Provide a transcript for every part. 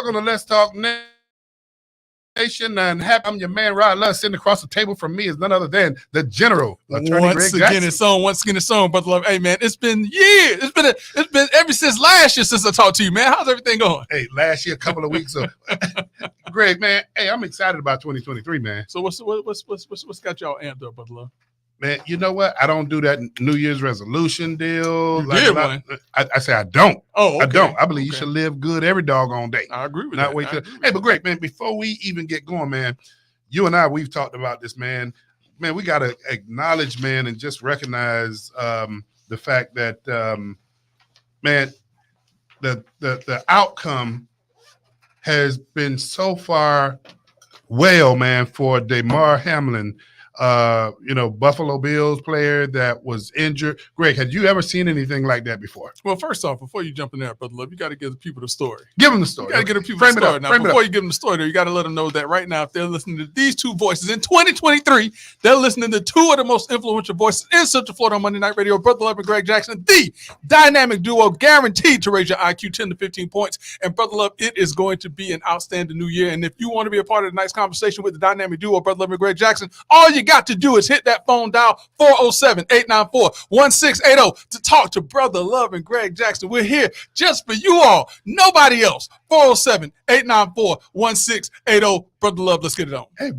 welcome to Let's Talk Nation. And I'm your man, Rod Love. Sitting across the table from me is none other than the General Attorney Greg Jackson. Once again, it's on, Brother Love. Hey, man, it's been years. It's been ever since last year since I talked to you, man. How's everything going? Hey, last year, a couple of weeks. So, Greg, man, hey, I'm excited about 2023, man. So what's got y'all amped up, Brother Love? Man, you know what? I don't do that New Year's resolution deal. You did one. I say I don't. Oh, okay. I don't. I believe you should live good every doggone day. I agree with Not that. wait till. Hey, but Greg, man, before we even get going, man, you and I, we've talked about this, man. Man, we got to acknowledge, man, and just recognize the fact that, man, the outcome has been so far well, man, for Damar Hamlin. Buffalo Bills player that was injured. Greg, had you ever seen anything like that before? Well, first off, before you jump in there, Brother Love, you got to give the people the story. Give them the story. You got to give the people the story. Now, before you give them the story, though, you got to let them know that right now, if they're listening to these two voices in 2023, they're listening to two of the most influential voices in Central Florida on Monday Night Radio, Brother Love and Greg Jackson, the dynamic duo guaranteed to raise your IQ 10 to 15 points. And Brother Love, it is going to be an outstanding new year. And if you want to be a part of the nice conversation with the dynamic duo, Brother Love and Greg Jackson, all you got to do is hit that phone dial 407-894-1680 to talk to Brother Love and Greg Jackson. We're here just for you all, nobody else. 407-894-1680. Brother Love, let's get it on. Hey,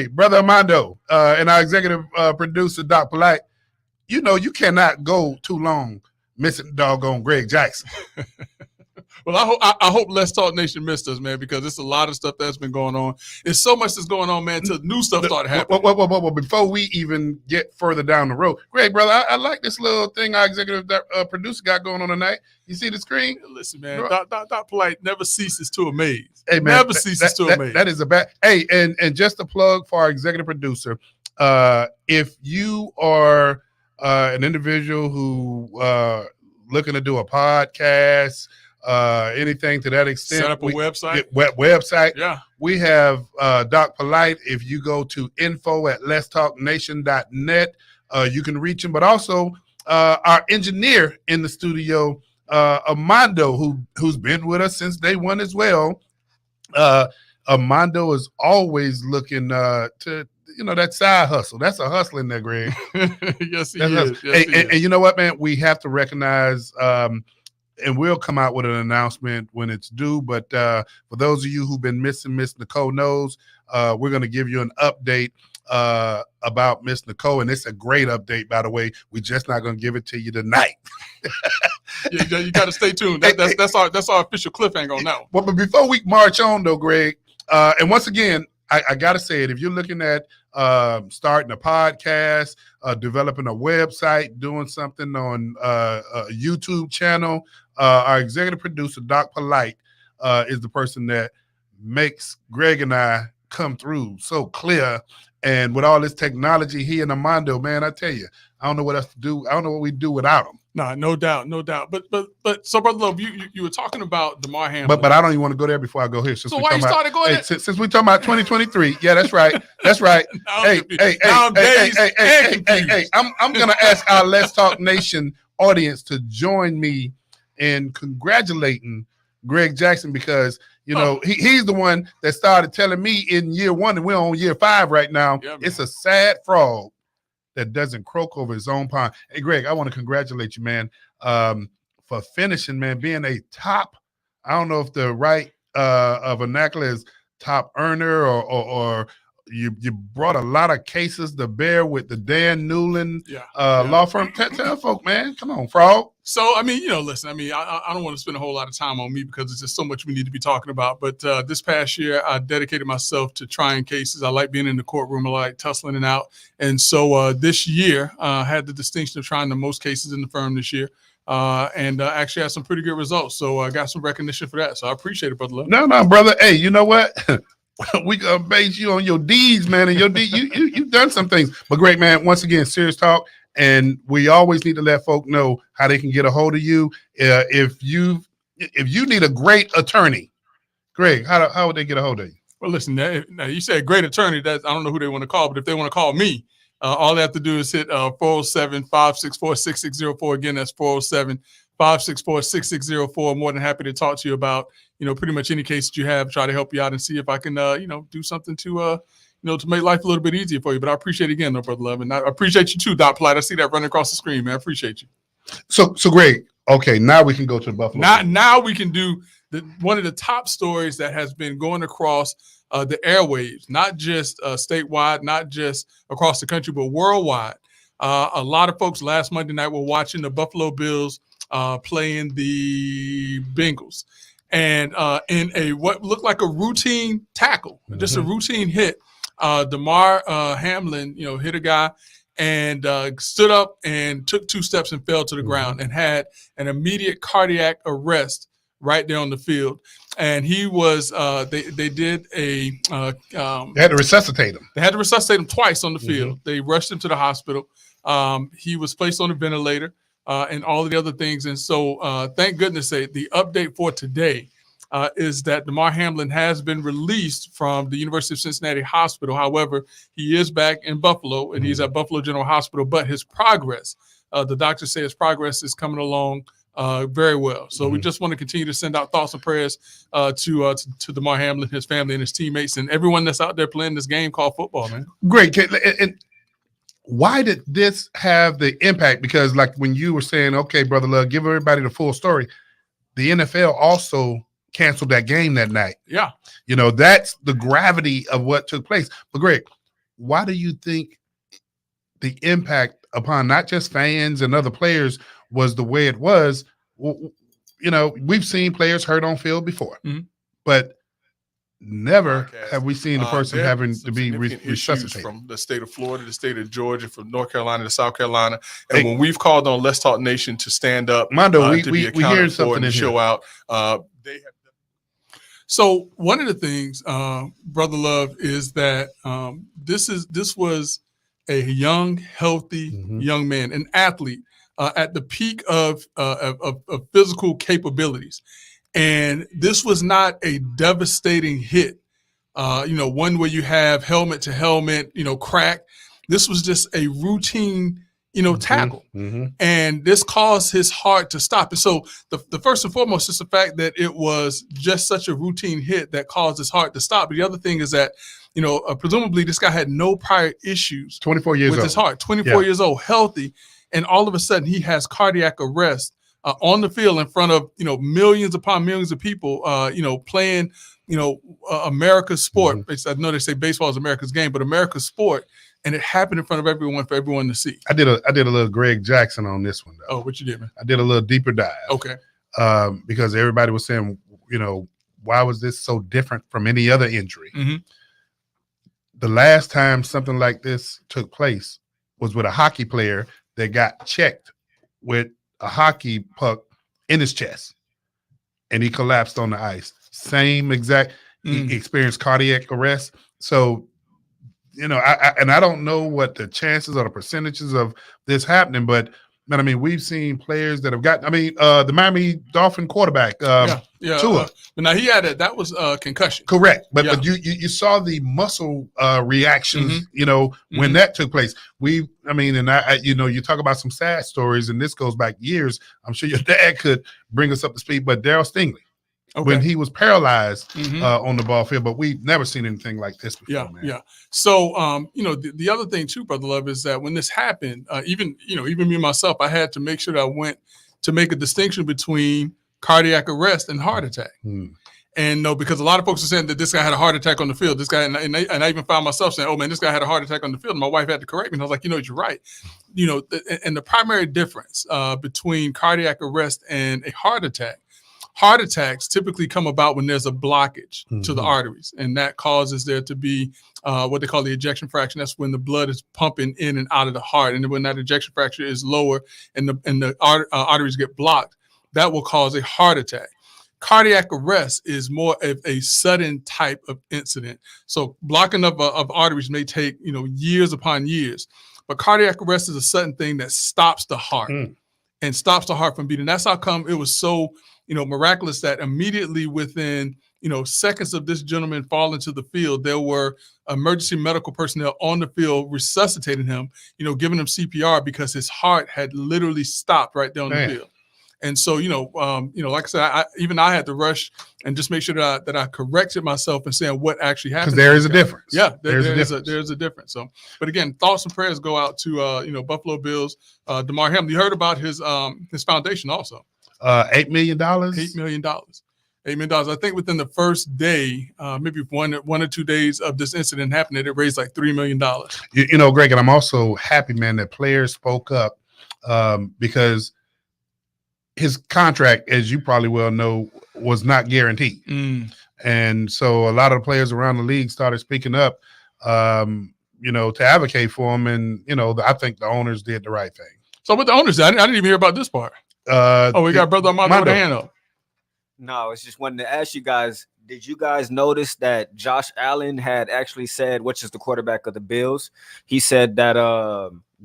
Brother Armando, and our executive producer, Doc Polite, you know you cannot go too long missing doggone Greg Jackson. Well, I hope Let's Talk Nation missed us, man, because it's a lot of stuff that's been going on. It's so much that's going on, man, until new stuff started happening. Well, before we even get further down the road, Greg, brother, I like this little thing our executive producer got going on tonight. You see the screen? Listen, man, Doc Polite never ceases to amaze. Hey, man, never ceases to amaze. That is a bad. Hey, and just a plug for our executive producer. If you are an individual who looking to do a podcast, anything to that extent, set up a website. Website. Yeah. We have Doc Polite. If you go to info@letstalknation.net, you can reach him. But also our engineer in the studio, Armando, who's been with us since day one as well. Armando is always looking to that side hustle. That's a hustle in there, Greg. Yes, he is. And you know what, man? We have to recognize. And we'll come out with an announcement when it's due. But for those of you who've been missing Miss Nicole Knows, we're going to give you an update about Miss Nicole. And it's a great update, by the way. We're just not going to give it to you tonight. You got to stay tuned. That's our official cliffhanger on that one. Well, but before we march on, though, Greg, and once again, I got to say it. If you're looking at starting a podcast, developing a website, doing something on a YouTube channel, our executive producer, Doc Polite, is the person that makes Greg and I come through so clear. And with all this technology, he and Armando, man, I tell you, I don't know what else to do. I don't know what we do without him. No doubt. But so, Brother Love, you were talking about Damar Hamlin. But I don't even want to go there before I go here. So why you started going there? Since we talking about 2023, yeah, that's right. That's right. Hey, I'm gonna ask our Let's Talk Nation audience to join me in congratulating Greg Jackson because he's the one that started telling me in year one, and we're on year 5 right now. Yeah, it's a sad frog that doesn't croak over his own pond. Hey, Greg, I want to congratulate you, man, for finishing, man, being a top, I don't know if the right vernacular is top earner or you brought a lot of cases to bear with the Dan Newland law firm. Tell folk, man, come on, frog. So, I mean, listen, I mean, I don't want to spend a whole lot of time on me because there's just so much we need to be talking about. But this past year, I dedicated myself to trying cases. I like being in the courtroom. I like tussling it out. And so this year, I had the distinction of trying the most cases in the firm this year. And actually had some pretty good results. So I got some recognition for that. So I appreciate it, Brother Love. No, brother. Hey, you know what? We gonna base you on your deeds, man, and your you've done some things. But great, man. Once again, serious talk, and we always need to let folk know how they can get a hold of you. If you need a great attorney, Greg, how would they get a hold of you? Well, listen, now you said great attorney. I don't know who they want to call, but if they want to call me, all they have to do is hit 407-564-6604. Again, that's 564-6604. More than happy to talk to you about, pretty much any case that you have, try to help you out and see if I can, do something to, to make life a little bit easier for you. But I appreciate it again, though, Brother Love. And I appreciate you too, Doc Platt. I see that running across the screen, man. I appreciate you. So Greg, okay, now we can go to the Buffalo. Now we can do one of the top stories that has been going across the airwaves, not just statewide, not just across the country, but worldwide. A lot of folks last Monday night were watching the Buffalo Bills playing the Bengals. And in a what looked like a routine tackle, just a routine hit, Damar Hamlin, hit a guy and stood up and took 2 steps and fell to the ground and had an immediate cardiac arrest right there on the field. And he was they did a they had to resuscitate him. They had to resuscitate him twice on the field. They rushed him to the hospital. He was placed on a ventilator and all of the other things. And so thank goodness the update for today is that Damar Hamlin has been released from the University of Cincinnati Hospital. However, he is back in Buffalo and he's at Buffalo General Hospital, but his progress, the doctor says progress is coming along very well. So we just want to continue to send out thoughts and prayers to Damar Hamlin, his family, and his teammates, and everyone that's out there playing this game called football, man. Great. And why did this have the impact? Because like when you were saying, okay, Brother Love, give everybody the full story, the NFL also canceled that game that night. Yeah. That's the gravity of what took place. But Greg, why do you think the impact upon not just fans and other players was the way it was? We've seen players hurt on field before, but never have we seen a person having to be resuscitated. From the state of Florida, the state of Georgia, from North Carolina to South Carolina. And when we've called on Let's Talk Nation to stand up, Mondo, to we hear something and show out, they have. So one of the things, Brother Love, is that this was a young, healthy young man, an athlete at the peak of physical capabilities. And this was not a devastating hit, one where you have helmet to helmet, crack. This was just a routine, tackle. And this caused his heart to stop. And so the first and foremost is the fact that it was just such a routine hit that caused his heart to stop. But the other thing is that, presumably this guy had no prior issues 24 years with old. His heart, 24 years old, healthy. And all of a sudden he has cardiac arrest on the field in front of, millions upon millions of people, playing, America's sport. I know they say baseball is America's game, but America's sport. And it happened in front of everyone for everyone to see. I did a little Greg Jackson on this one, though. Oh, what you did, man? I did a little deeper dive. Okay. Because everybody was saying, why was this so different from any other injury? The last time something like this took place was with a hockey player that got checked with a hockey puck in his chest, and he collapsed on the ice. Same exact. He experienced cardiac arrest. So, I don't know what the chances or the percentages of this happening, but man, I mean, we've seen players that have gotten. The Miami Dolphin quarterback, Tua. But now he had that was concussion. Correct, but you saw the muscle reactions. When that took place. You talk about some sad stories, and this goes back years. I'm sure your dad could bring us up to speed. But Darryl Stingley, when he was paralyzed on the ball field, but we've never seen anything like this before, man. Yeah. So, the other thing too, Brother Love, is that when this happened, even me myself, I had to make sure that I went to make a distinction between cardiac arrest and heart attack. And because a lot of folks are saying that this guy had a heart attack on the field. This guy, and I even found myself saying, "Oh man, this guy had a heart attack on the field." And my wife had to correct me, and I was like, "You're right." And the primary difference between cardiac arrest and a heart attack. Heart attacks typically come about when there's a blockage to the arteries, and that causes there to be what they call the ejection fraction. That's when the blood is pumping in and out of the heart, and when that ejection fraction is lower and the arteries get blocked, that will cause a heart attack. Cardiac arrest is more of a sudden type of incident. So blocking of arteries may take years upon years, but cardiac arrest is a sudden thing that stops the heart and stops the heart from beating. That's how come it was so miraculous that immediately within, seconds of this gentleman falling to the field, there were emergency medical personnel on the field resuscitating him, giving him CPR because his heart had literally stopped right there on the field. And so, like I said, I had to rush and just make sure that I corrected myself and saying what actually happened. Because there is a difference. Yeah, there's a difference. So, but again, thoughts and prayers go out to Buffalo Bills, Damar Hamlin. You heard about his foundation also. $8 million. $8 million. $8 million. I think within the first day, maybe one or 2 days of this incident happening, it raised like $3 million. Greg, and I'm also happy, man, that players spoke up because his contract, as you probably well know, was not guaranteed. And so a lot of the players around the league started speaking up, to advocate for him. And, I think the owners did the right thing. So what the owners did, I didn't even hear about this part. We got Brother Armando with a hand up. No, it's just wanted to ask you guys, did you guys notice that Josh Allen had actually said, which is the quarterback of the Bills, he said that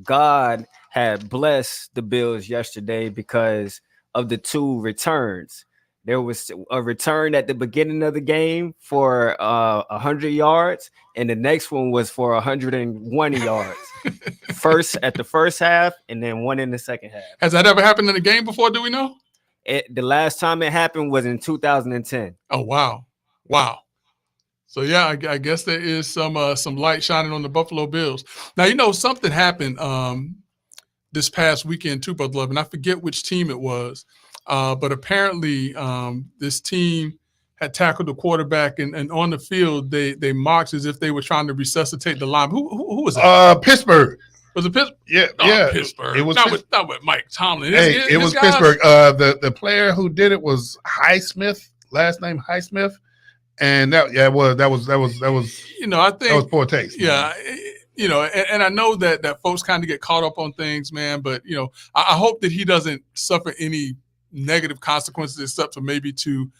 God had blessed the Bills yesterday because of the 2 returns. There was a return at the beginning of the game for 100 yards, and the next one was for 101 yards. First at the first half, and then one in the second half. Has that ever happened in a game before? Do we know? The last time it happened was in 2010. Oh, wow. So yeah, I guess there is some light shining on the Buffalo Bills. Now, something happened this past weekend too, Brother Love, and I forget which team it was. But apparently this team had tackled the quarterback, and on the field they mocked as if they were trying to resuscitate the line. Who was it? Pittsburgh. Was it Pittsburgh? Yeah. Pittsburgh. It was not with Mike Tomlin. It was Pittsburgh. The player who did it was Highsmith, last name Highsmith, and that was I think that was poor taste. Yeah. And I know that folks kind of get caught up on things, man. But I hope that he doesn't suffer any negative consequences, except for maybe to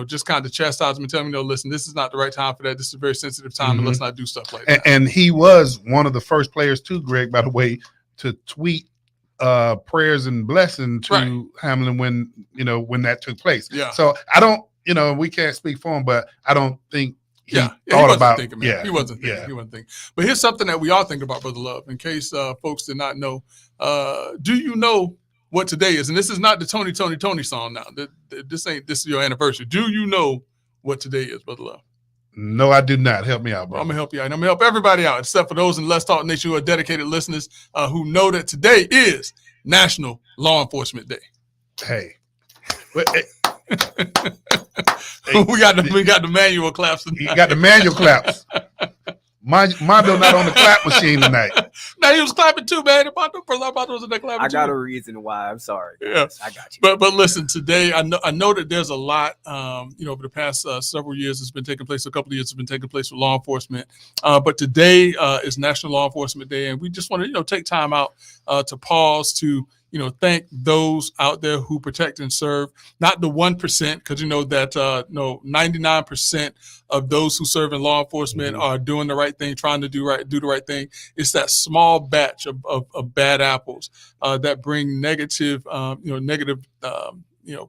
just kind of chastise him and tell him, listen, this is not the right time for that. This is a very sensitive time, and let's not do stuff like that. And he was one of the first players too, Greg, by the way, to tweet prayers and blessing to Hamlin when that took place. Yeah. So I don't, we can't speak for him, but I don't think he wasn't thinking. He wasn't thinking. But here's something that we all think about, Brother Love, in case folks did not know. Do you know what today is? And this is not the Tony song now. This is your anniversary. Do you know what today is, Brother Love? No, I do not. Help me out, bro. I'm going to help you out. And I'm going to help everybody out, except for those in Let's Talk Nation who are dedicated listeners who know that today is National Law Enforcement Day. Hey. We got the manual claps tonight. You got the manual claps. Mine not on the clap machine tonight. Now he was clapping too, man. Armando was in that clapping. I got a reason why. I'm sorry. Yeah, I got you. But listen, today I know that there's a lot. Over the past several years, it's been taking place. A couple of years, it's been taking place with law enforcement. But today is National Law Enforcement Day, and we just want to take time out to pause to thank those out there who protect and serve. Not the 1%, because that 99% of those who serve in law enforcement are doing the right thing, trying to do the right thing. It's that small batch of bad apples that bring negative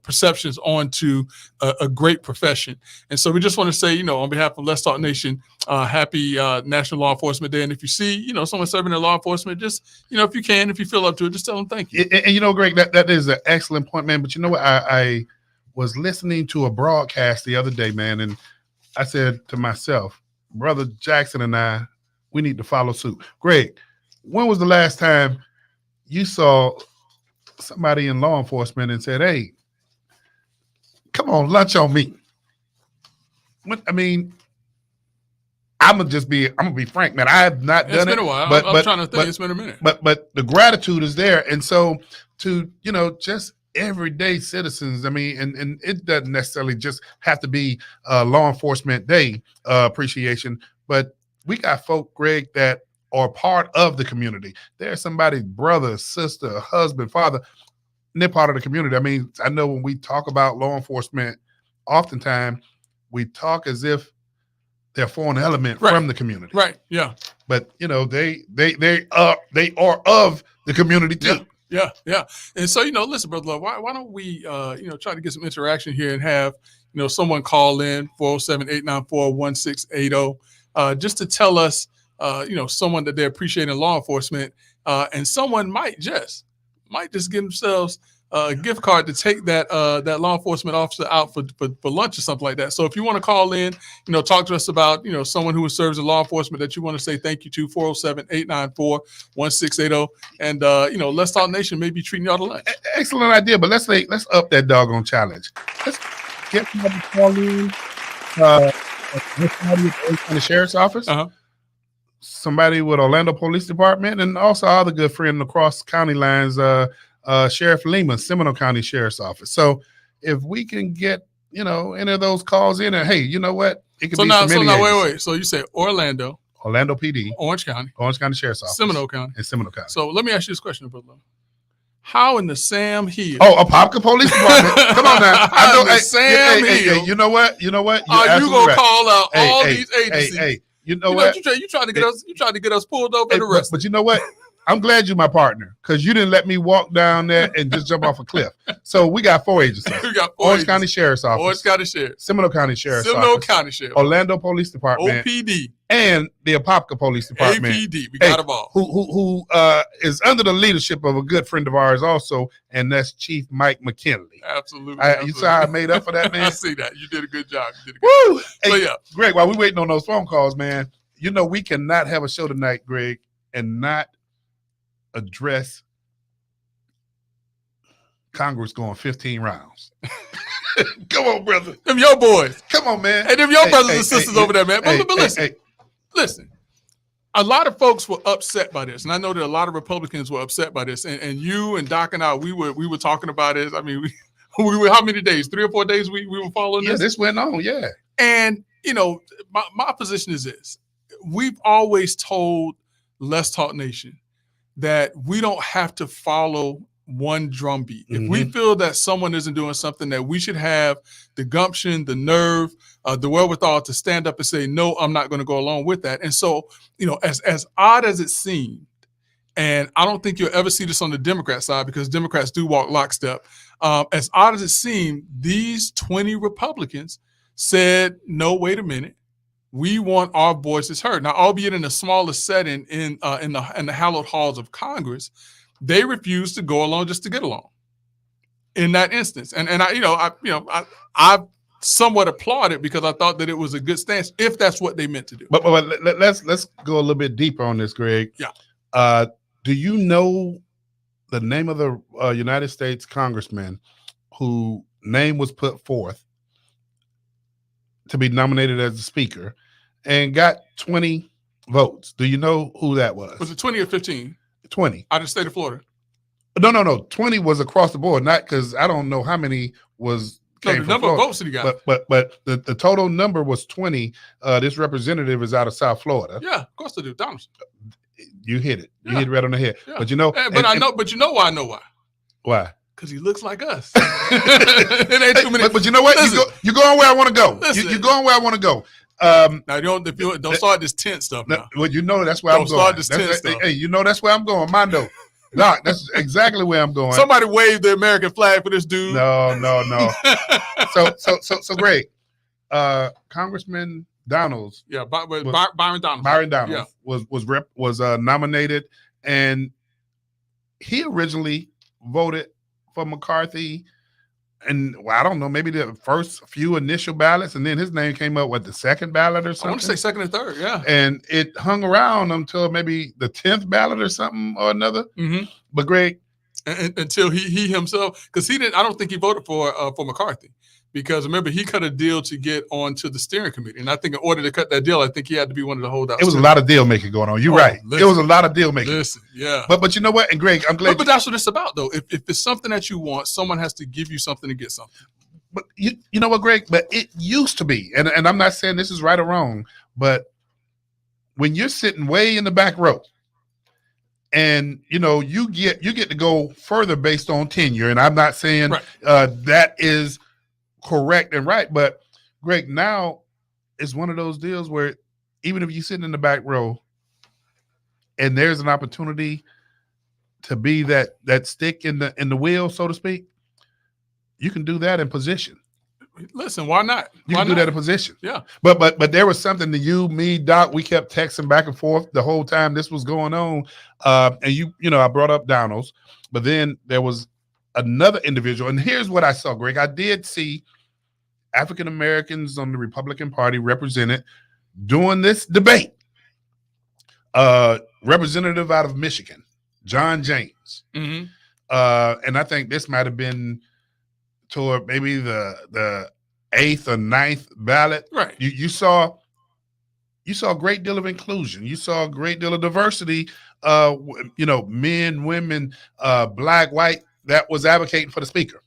perceptions onto a great profession. And so we just want to say, on behalf of Let's Talk Nation, happy National Law Enforcement Day. And if you see, someone serving in law enforcement, just, if you feel up to it, just tell them thank you. And Greg, that is an excellent point, man. But you know what? I was listening to a broadcast the other day, man, and I said to myself, Brother Jackson and we need to follow suit. Greg, when was the last time you saw somebody in law enforcement and said, hey, come on, lunch on me? I'm gonna be frank, man. I have not done it. It's been a while. I'm trying to think. It's been a minute. But the gratitude is there, and so to just everyday citizens. And it doesn't necessarily just have to be Law Enforcement Day appreciation, but we got folk, Greg, that are part of the community. They're somebody's brother, sister, husband, father. And they're part of the community. I know when we talk about law enforcement, oftentimes we talk as if they're a foreign element from the community. Right. Yeah. But they are of the community too. Yeah. And so, listen, Brother Love, why don't we try to get some interaction here and have, someone call in 407-894-1680 just to tell us someone that they appreciate in law enforcement, and someone might just give themselves a gift card to take that law enforcement officer out for lunch or something like that. So if you want to call in, talk to us about, someone who serves in law enforcement that you want to say thank you to, 407-894-1680. And, Let's Talk Nation may be treating y'all to lunch. Excellent idea, but let's up that doggone challenge. Let's get somebody to call in. Somebody in the sheriff's office. Somebody with Orlando Police Department, and also our other good friend across county lines, Sheriff Lima, Seminole County Sheriff's Office. So if we can get, any of those calls in, and hey, you know what? It could be now, wait. So you say Orlando PD, Orange County Sheriff's Office, Seminole County. So let me ask you this question, brother. How in the Sam Hill? Oh, Apopka Police Department. Come on now. I know. Sam Hill. You know what? Are you gonna call out all these agencies? Hey, you know what? You trying to get us? You trying to get us pulled over and arrested? But you know what? I'm glad you're my partner because you didn't let me walk down there and just jump off a cliff. So we got 4 agencies. Orange County Sheriff's Office. Orange County Sheriff. Seminole County Sheriff's Office. County Sheriff. Orlando Police Department. OPD. And the Apopka Police Department. APD. We got them all. Who is under the leadership of a good friend of ours also, and that's Chief Mike McKinley. Absolutely. You saw how I made up for that, man? I see that. You did a good job. Woo! Hey, so, yeah. Greg, while we're waiting on those phone calls, man, we cannot have a show tonight, Greg, and not address Congress going 15 rounds. Come on, brother. Them your boys. Come on, man. Hey, them your brothers and sisters over there, man. But listen. Listen. A lot of folks were upset by this, and I know that a lot of Republicans were upset by this. And you and Doc and I, we were talking about it. I mean, we were how many days? 3 or 4 days we were following this? Yeah, this went on, yeah. And, my position is this. We've always told Let's Talk Nation that we don't have to follow one drumbeat. If we feel that someone isn't doing something, that we should have the gumption, the nerve, the wherewithal to stand up and say, no, I'm not going to go along with that. And so, as odd as it seemed, and I don't think you'll ever see this on the Democrat side because Democrats do walk lockstep. As odd as it seemed, these 20 Republicans said, no, wait a minute. We want our voices heard. Now, albeit in a smaller setting in the hallowed halls of Congress, they refused to go along just to get along. In that instance, and I somewhat applauded because I thought that it was a good stance if that's what they meant to do. But let's go a little bit deeper on this, Greg. Yeah. Do you know the name of the United States congressman whose name was put forth to be nominated as the speaker and got 20 votes? Do you know who that was? Was it 20 or 15? 20. Out of the state of Florida? No. 20 was across the board, not because I don't know how many was. No, the number of votes that he got. But the total number was 20. This representative is out of South Florida. Yeah, of course they do. Donaldson. You hit it. You hit it right on the head. Yeah. But you know why I know why. Why? Because he looks like us. It ain't too many. But you know what? You're going where I want to go. You're going where I want to go. Now don't start this tent stuff now. Well, that's where I'm going. Don't start this tent stuff. Hey, that's where I'm going. Mondo. Doc, that's exactly where I'm going. Somebody wave the American flag for this dude. No. So great. Congressman Donalds. Yeah, Byron Donalds. Byron Donalds was nominated, and he originally voted for McCarthy. And I don't know, maybe the first few initial ballots, and then his name came up the second ballot or something. I want to say second and third, yeah. And it hung around until maybe the 10th ballot or something or another. Mm-hmm. But Greg, until he himself, because he didn't. I don't think he voted for McCarthy, because remember he cut a deal to get onto the steering committee, and I think in order to cut that deal, I think he had to be one of the holdouts. It was a lot of deal making going on. You're right. It was a lot of deal making. Listen, yeah. But you know what? And Greg, I'm glad. But that's what it's about, though. If it's something that you want, someone has to give you something to get something. But you know what, Greg? But it used to be, and I'm not saying this is right or wrong, but when you're sitting way in the back row, and you get to go further based on tenure, and I'm not saying that is correct and right, but Greg, now it's one of those deals where even if you're sitting in the back row and there's an opportunity to be that stick in the wheel, so to speak, you can do that in position. Listen, why not? You can do that in position. Yeah. But there was something that you, me, Doc, we kept texting back and forth the whole time this was going on. And I brought up Donalds, but then there was another individual, and here's what I saw, Greg. I did see African Americans on the Republican Party represented during this debate. Representative out of Michigan, John James. Mm-hmm. And I think this might have been toward maybe the 8th or 9th ballot. Right. You saw a great deal of inclusion. You saw a great deal of diversity. Men, women, black, white, that was advocating for the speaker.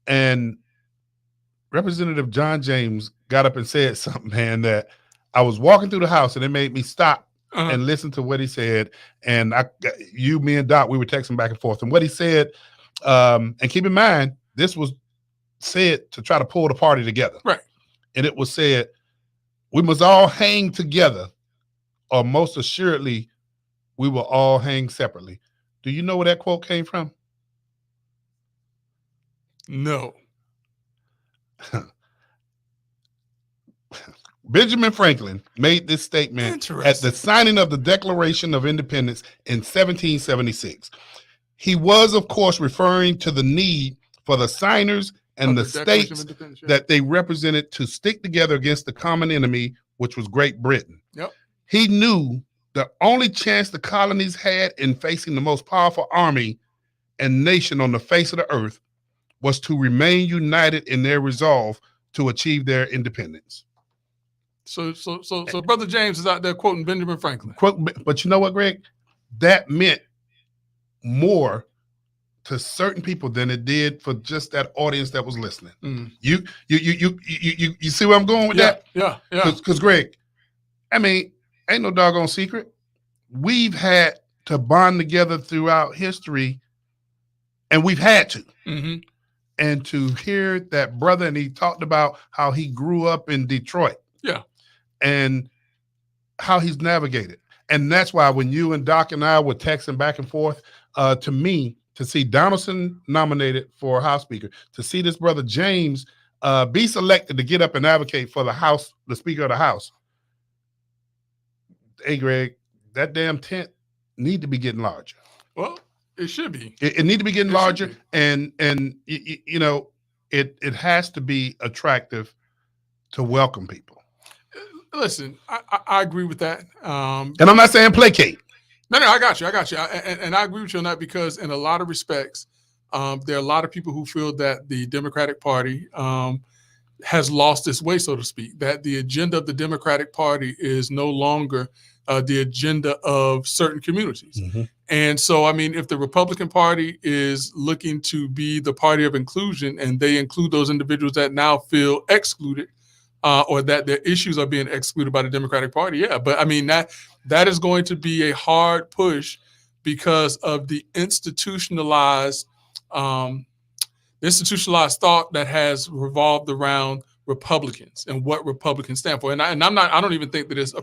And Representative John James got up and said something, man, that I was walking through the House and it made me stop and listen to what he said. And me and Doc, we were texting back and forth. And what he said, and keep in mind, this was said to try to pull the party together. Right. And it was said, we must all hang together, or most assuredly, we will all hang separately. Do you know where that quote came from? No. Benjamin Franklin made this statement at the signing of the Declaration of Independence in 1776. He was, of course, referring to the need for the signers and the states that they represented to stick together against the common enemy, which was Great Britain. Yep. He knew the only chance the colonies had in facing the most powerful army and nation on the face of the earth was to remain united in their resolve to achieve their independence. So Brother James is out there quoting Benjamin Franklin. But you know what, Greg? That meant more to certain people than it did for just that audience that was listening. Mm. You see where I'm going with that? Yeah. Because Greg, I mean, ain't no doggone secret. We've had to bond together throughout history, and we've had to. Mm-hmm. And to hear that brother, and he talked about how he grew up in Detroit. Yeah. And how he's navigated. And that's why when you and Doc and I were texting back and forth, to me, to see Donaldson nominated for House Speaker, to see this brother James be selected to get up and advocate for the Speaker of the House. Hey, Greg, that damn tent need to be getting larger. Well, it should be. It need to be getting larger, and it has to be attractive to welcome people. Listen, I agree with that. And I'm not saying placate. No, I got you. And I agree with you on that because in a lot of respects, there are a lot of people who feel that the Democratic Party has lost its way, so to speak, that the agenda of the Democratic Party is no longer the agenda of certain communities. Mm-hmm. And so, I mean, if the Republican Party is looking to be the party of inclusion and they include those individuals that now feel excluded, or that their issues are being excluded by the Democratic Party. Yeah, but I mean, that is going to be a hard push because of the institutionalized thought that has revolved around Republicans and what Republicans stand for. And I don't even think that it's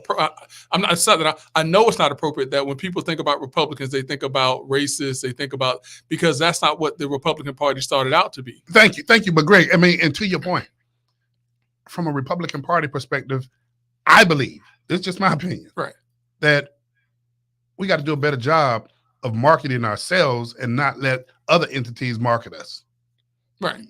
I know it's not appropriate that when people think about Republicans, they think about racists, because that's not what the Republican Party started out to be. Thank you. But Greg, I mean, and to your point, from a Republican Party perspective, I believe, it's just my opinion, right, that we got to do a better job of marketing ourselves and not let other entities market us. Right.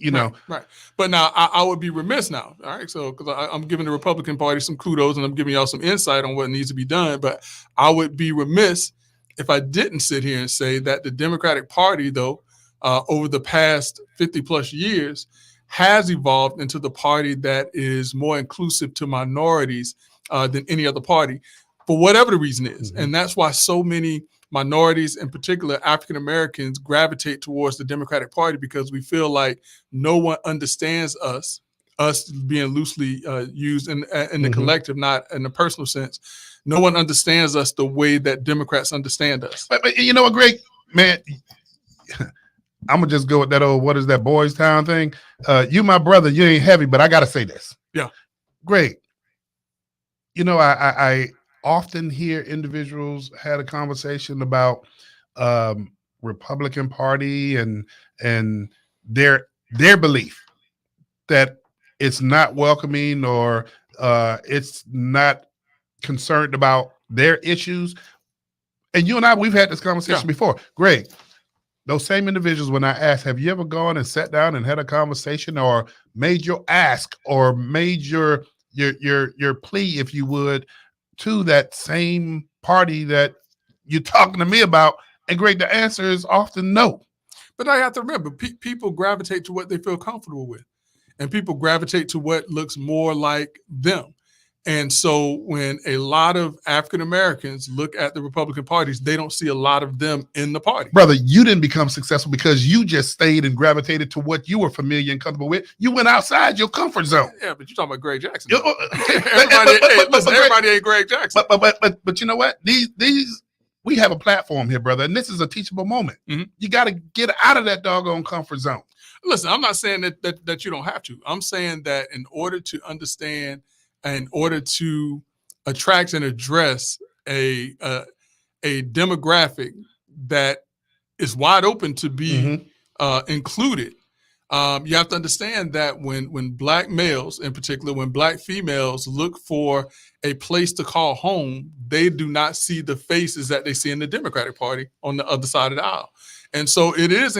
Right. But now I would be remiss now. All right. So, because I'm giving the Republican Party some kudos and I'm giving y'all some insight on what needs to be done. But I would be remiss if I didn't sit here and say that the Democratic Party, though, over the past 50 plus years, has evolved into the party that is more inclusive to minorities than any other party, for whatever the reason is. Mm-hmm. And that's why so many minorities, in particular African Americans, gravitate towards the Democratic Party, because we feel like no one understands us being loosely used in the mm-hmm. collective, not in a personal sense. No one understands us the way that Democrats understand us. But you know what, Greg, man, I'm going to just go with that old, what is that, Boys Town thing? You my brother, you ain't heavy, but I got to say this. Yeah. Greg, I often hear individuals had a conversation about Republican Party and their belief that it's not welcoming or it's not concerned about their issues. And you and I, we've had this conversation before. Greg, those same individuals, when I ask, have you ever gone and sat down and had a conversation or made your ask or made your plea, if you would, to that same party that you're talking to me about? And Greg, the answer is often no. But I have to remember, people gravitate to what they feel comfortable with, and people gravitate to what looks more like them. And so when a lot of African Americans look at the Republican parties, they don't see a lot of them in the party. Brother, you didn't become successful because you just stayed and gravitated to what you were familiar and comfortable with. You went outside your comfort zone. Yeah, but you're talking about Greg Jackson. Everybody ain't Greg Jackson. But you know what? These we have a platform here, brother, and this is a teachable moment. Mm-hmm. You got to get out of that doggone comfort zone. Listen, I'm not saying that you don't have to. I'm saying that in order to understand, in order to attract and address a demographic that is wide open to be included, you have to understand that when Black males, in particular, when Black females look for a place to call home, they do not see the faces that they see in the Democratic Party on the other side of the aisle. And so it is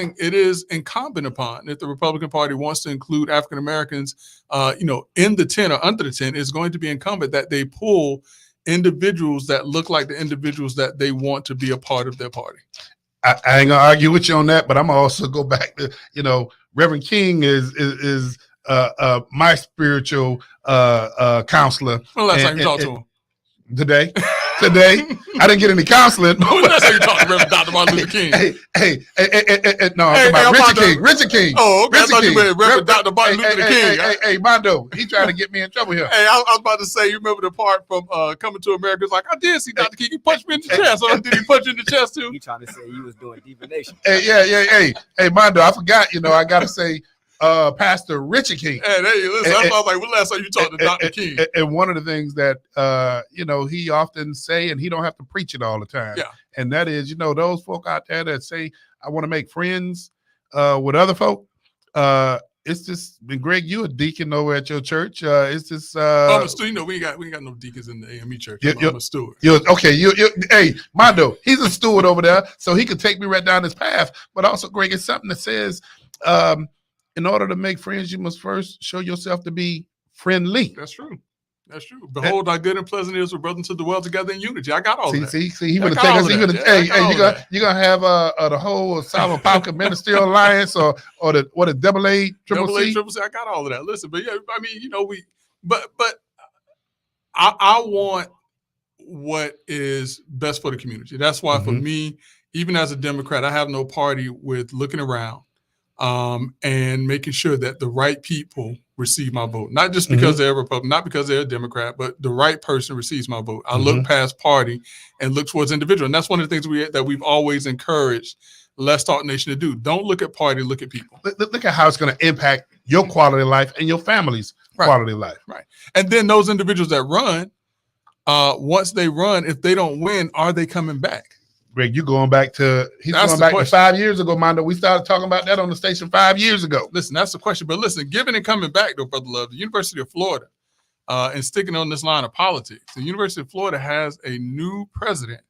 incumbent upon, if the Republican Party wants to include African Americans, in the 10 or under the 10, it's going to be incumbent that they pull individuals that look like the individuals that they want to be a part of their party. I ain't gonna argue with you on that, but I'm gonna also go back to, Reverend King is my spiritual counselor. Well, last time you talked to him? Today. I didn't get any counseling. That's how you talk to Reverend Dr. Martin Luther King. No, I'm talking about Richard King. Oh, okay. Richard I thought you King. meant Reverend Dr. Martin Luther King. Hey, Mondo, he trying to get me in trouble here. Hey, I was about to say, you remember the part from Coming to America? It's like, I did see Dr. King. He punched me in the chest. Or did he punch you in the chest too? He trying to say he was doing divination. Hey, Mondo, I forgot. I got to say, Pastor Richard King. Hey, listen, I was like, when last time you talked to Dr. King? And one of the things that he often say, and he don't have to preach it all the time. Yeah. And that is, those folk out there that say, I want to make friends with other folk. It's just, and Greg, you a deacon over at your church. It's just I'm a steward. We ain't got no deacons in the AME church. I'm a steward. Hey, Mondo, he's a steward over there, so he could take me right down this path. But also, Greg, it's something that says, in order to make friends, you must first show yourself to be friendly. That's true. Behold, how good and pleasant it is for brothers to dwell together in unity. I got all that. See, he would take us. You're gonna have the whole South Apopka Ministerial Alliance or the double A, triple C. I got all of that. Listen, but yeah, I mean, but I want what is best for the community. That's why for me, even as a Democrat, I have no party with looking around and making sure that the right people receive my vote. Not just because they're a Republican, not because they're a Democrat, but the right person receives my vote. I look past party and look towards individual. And that's one of the things that we've always encouraged Let's Talk Nation to do. Don't look at party, look at people. Look at how it's going to impact your quality of life and your family's quality of life. Right. And then those individuals that run, once they run, if they don't win, are they coming back? Greg, he's going back to 5 years ago, Mondo. We started talking about that on the station 5 years ago. Listen, that's the question. But listen, given and coming back, though, Brother Love, the University of Florida, and sticking on this line of politics, the University of Florida has a new president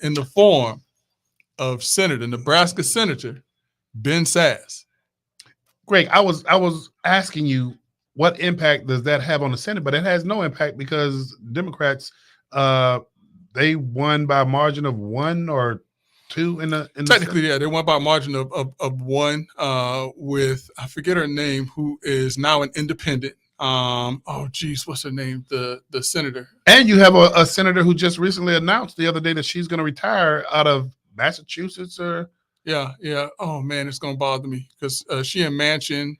in the form of Nebraska Senator Ben Sasse. Greg, I was asking you what impact does that have on the Senate, but it has no impact because Democrats they won by a margin of 1 or 2 in the technically, yeah, they won by a margin of 1 with, I forget her name, who is now an independent. What's her name? The senator. And you have a senator who just recently announced the other day that she's going to retire out of Massachusetts or. Yeah. Oh man, it's going to bother me because she and Manchin.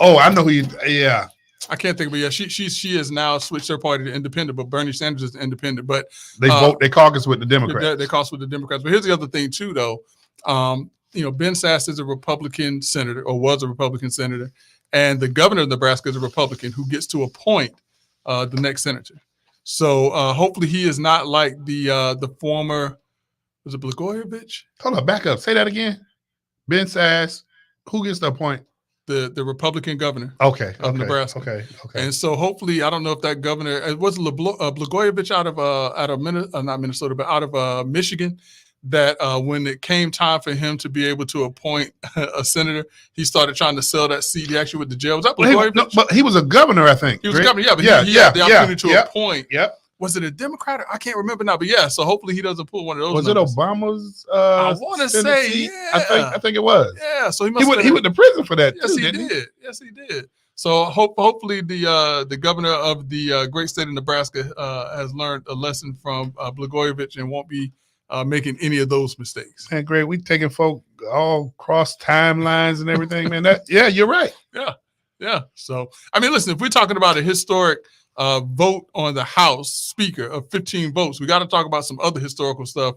Oh, I know who you. Yeah. I can't think of it. Yeah, she has now switched her party to independent, but Bernie Sanders is independent. But they caucus with the Democrats. They caucus with the Democrats. But here's the other thing too, though. Ben Sasse is a Republican senator, or was a Republican senator, and the governor of Nebraska is a Republican who gets to appoint the next senator. So hopefully he is not like the former. Was it Blagojevich? Hold on, back up. Say that again. Ben Sasse, who gets to appoint? The Republican governor of Nebraska. Okay. And so hopefully, I don't know if that governor, it was Blagojevich out of not Minnesota, but out of Michigan, that when it came time for him to be able to appoint a senator, he started trying to sell that seat. He actually went to jail. Was that Blagojevich? But he was a governor, I think. He was a governor, yeah, but he had the opportunity to appoint. Yep. Was it a Democrat? I can't remember now, but yeah. So hopefully he doesn't pull one of those. Was numbers. It Obama's? I want to say, yeah. I think it was. Yeah. So he went to prison for that. Yes, too, he did. Yes, he did. So hopefully the governor of the great state of Nebraska has learned a lesson from Blagojevich and won't be making any of those mistakes. Man, Greg, we taking folk all cross timelines and everything, man. Yeah, you're right. Yeah. So I mean, listen, if we're talking about a historic vote on the House Speaker of 15 votes, we got to talk about some other historical stuff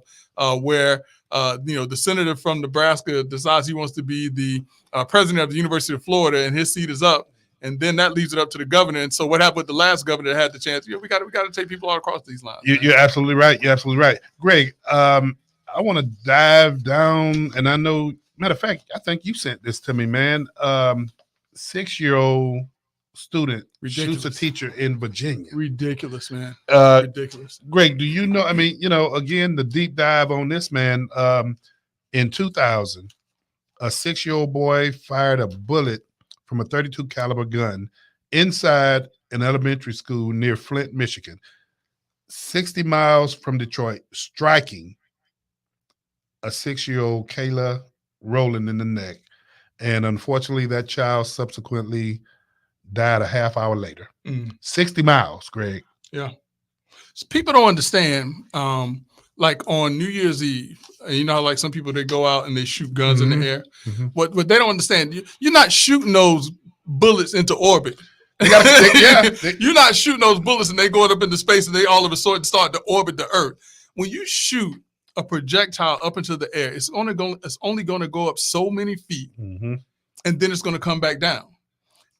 where the senator from Nebraska decides he wants to be the president of the University of Florida, and his seat is up. And then that leaves it up to the governor. And so what happened with the last governor that had the chance? We got to take people all across these lines. You're absolutely right. You're absolutely right. Greg, I want to dive down. And I know, matter of fact, I think you sent this to me, man. 6-year-old student shoots a teacher in Virginia. Ridiculous, man. Ridiculous. Greg, do you know? I mean, again, the deep dive on this, man. In 2000, a 6-year-old boy fired a bullet from a .32 caliber gun inside an elementary school near Flint, Michigan, 60 miles from Detroit, striking a 6-year-old Kayla Rowland in the neck. And unfortunately, that child subsequently died a half hour later. 60 miles, Greg. Yeah. So people don't understand, like on New Year's Eve, like some people, they go out and they shoot guns in the air. What they don't understand, you're not shooting those bullets into orbit. You're not shooting those bullets and they going up into space and they all of a sudden start to orbit the Earth. When you shoot a projectile up into the air, it's only going to go up so many feet, and then it's going to come back down.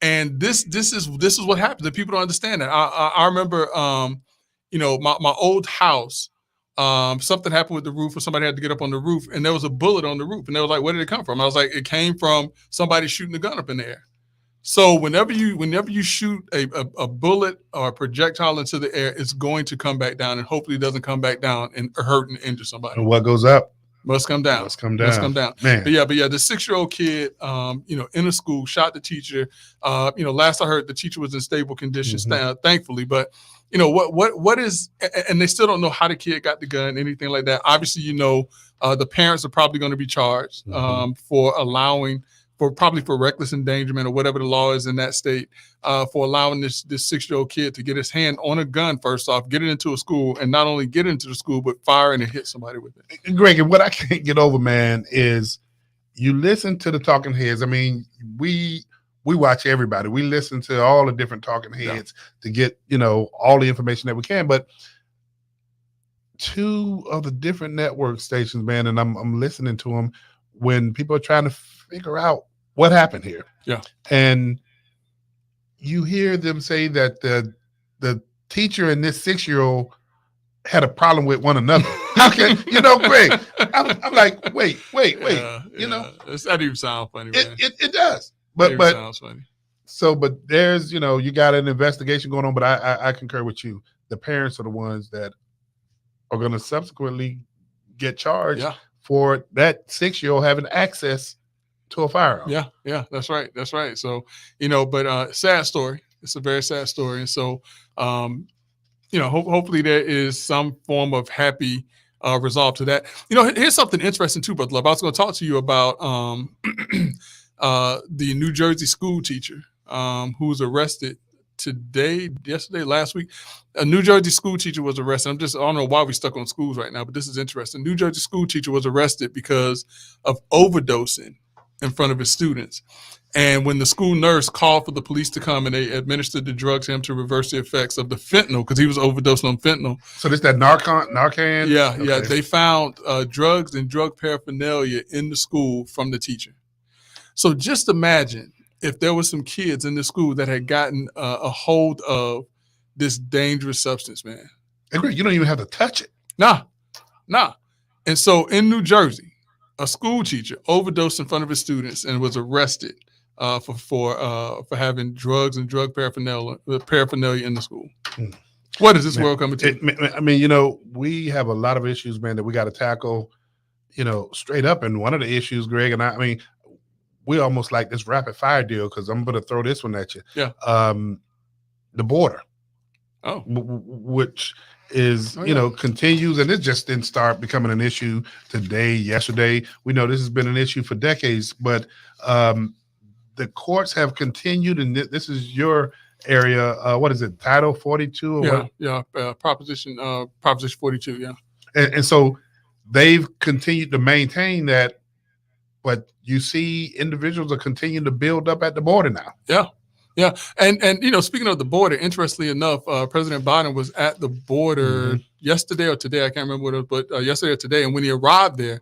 And this is what happens. People don't understand that. I remember, my old house. Something happened with the roof, or somebody had to get up on the roof, and there was a bullet on the roof, and they was like, "Where did it come from?" I was like, "It came from somebody shooting a gun up in the air." So whenever you shoot a bullet or a projectile into the air, it's going to come back down, and hopefully it doesn't come back down and hurt and injure somebody. And what goes up must come down. Must come down. Must come down. Man. But yeah, the 6-year-old kid, in a school, shot the teacher. Last I heard, the teacher was in stable conditions, thankfully. But what is, and they still don't know how the kid got the gun, anything like that. Obviously, the parents are probably going to be charged for reckless endangerment or whatever the law is in that state, for allowing this 6-year-old kid to get his hand on a gun, first off, get it into a school, and not only get into the school, but fire and hit somebody with it. Greg, and what I can't get over, man, is you listen to the talking heads. I mean, we watch everybody. We listen to all the different talking heads to get, all the information that we can. But 2 of the different network stations, man, and I'm listening to them when people are trying to figure out what happened here. Yeah. And you hear them say that the teacher and this 6-year-old had a problem with one another. How can Greg? I'm like, wait. That even sounds funny, man. It does. But sounds funny. So, but there's, you got an investigation going on, but I concur with you. The parents are the ones that are going to subsequently get charged for that 6-year-old having access to a firearm. Yeah, that's right. So, but sad story. It's a very sad story. And so, hopefully there is some form of happy resolve to that. Here's something interesting too, Brother Love. I was going to talk to you about the New Jersey school teacher who was arrested yesterday, last week. A New Jersey school teacher was arrested. I don't know why we're stuck on schools right now, but this is interesting. New Jersey school teacher was arrested because of overdosing in front of his students. And when the school nurse called for the police to come and they administered the drugs to him to reverse the effects of the fentanyl, because he was overdosing on fentanyl. So this that Narcan? Yeah, okay. Yeah. They found drugs and drug paraphernalia in the school from the teacher. So just imagine if there were some kids in the school that had gotten a hold of this dangerous substance, man. And Greg, you don't even have to touch it. Nah. And so in New Jersey, a school teacher overdosed in front of his students and was arrested for having drugs and drug paraphernalia in the school. What is this world coming to? I mean, we have a lot of issues, man, that we got to tackle. straight up. And one of the issues, Greg, and I mean, we almost like this rapid fire deal because I'm going to throw this one at you. Yeah. The border. Oh. Which is, continues, and it just didn't start becoming an issue today, yesterday. We know this has been an issue for decades, but the courts have continued, and this is your area. What is it, Title 42? Or Proposition 42, yeah. And so they've continued to maintain that, but you see individuals are continuing to build up at the border now. Yeah. Yeah, and speaking of the border, interestingly enough, President Biden was at the border yesterday or today. I can't remember what it was, but yesterday or today. And when he arrived there,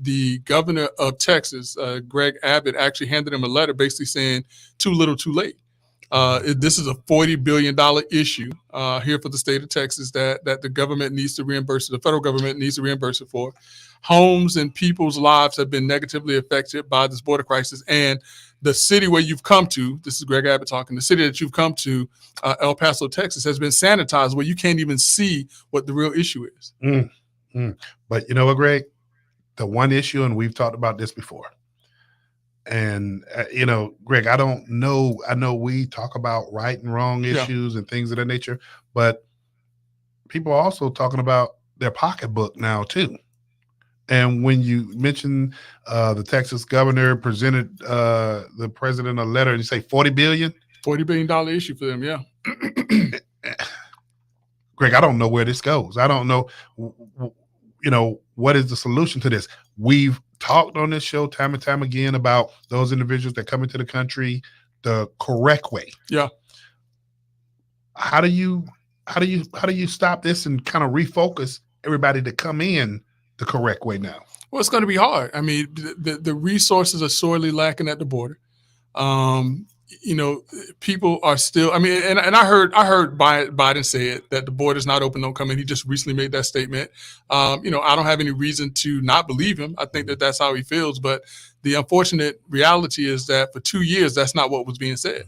the governor of Texas, Greg Abbott, actually handed him a letter basically saying, too little, too late. This is a $40 billion issue here for the state of Texas that the government needs to reimburse it. The federal government needs to reimburse it for. Homes and people's lives have been negatively affected by this border crisis. And the city where you've come to, this is Greg Abbott talking, the city that you've come to, El Paso, Texas, has been sanitized where you can't even see what the real issue is. But you know what, Greg? The one issue, and we've talked about this before, and, Greg, I don't know. I know we talk about right and wrong issues and things of that nature, but people are also talking about their pocketbook now too. And when you mention the Texas governor presented the president a letter and you say $40 billion issue for them. Yeah. Greg, I don't know where this goes. I don't know, what is the solution to this? We've talked on this show time and time again about those individuals that come into the country the correct way. Yeah. How do you stop this and kind of refocus everybody to come in the correct way now? Well, it's going to be hard. I mean, the resources are sorely lacking at the border. People are still. I mean, and I heard Biden say it, that the border's not open, don't come in. He just recently made that statement. I don't have any reason to not believe him. I think that that's how he feels. But the unfortunate reality is that for 2 years, that's not what was being said.